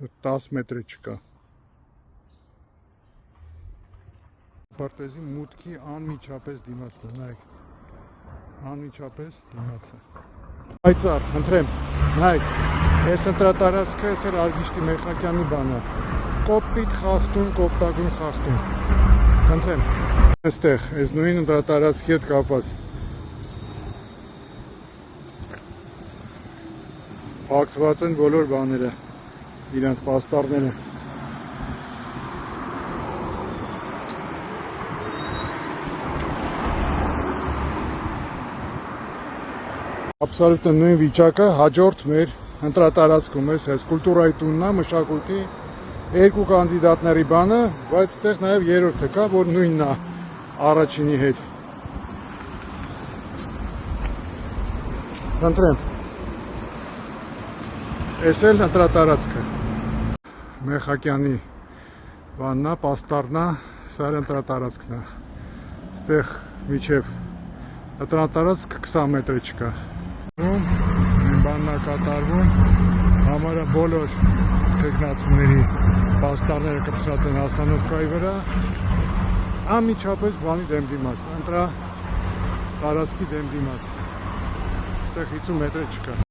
10 մետր չկա։ Պարտեզի մուտքի անմիջապես դիմացն է, նայեք, անմիջապես դիմացը։ Այծար, խնդրեմ, նայեք, ես ընտրատարածքը, ես էր Արգիշտի Մեխակյանի բանը, կոպիտ խախտում, կոպտագույն խախտում, խնդրեմ, այստեղ, ես նույն ընտրատարածքի հետ կապված, փակցված են բոլոր բաները, իրանց պաստառները։ Абսոլյուտը նույն վիճակը հաջորդ մեր ընտրատարածքում է, այս կուլտուրայի տունն է, մշակույթի երկու կանդիդատների բանը, բայց այդտեղ նաև երրորդը կա, որ նույնն է առաջինի հետ։ Խնդրեմ։ Էս էլ ընտրատարածքը։ Մեխակյանի բանն է, պաստառն է, սա էլ ընտրատարածքն է։ Այստեղ միջև ընտրատարածք 20 մետր չկա։ Բանն է կատարվում, համարը բոլոր թեկնածուների պաստառները կպսրած են հաստանոթկայի վրա, անմիջապես բանի դեմ դիմաց, ընտրատարածքի դեմ դիմաց, այստեղ 50 մետր չկա։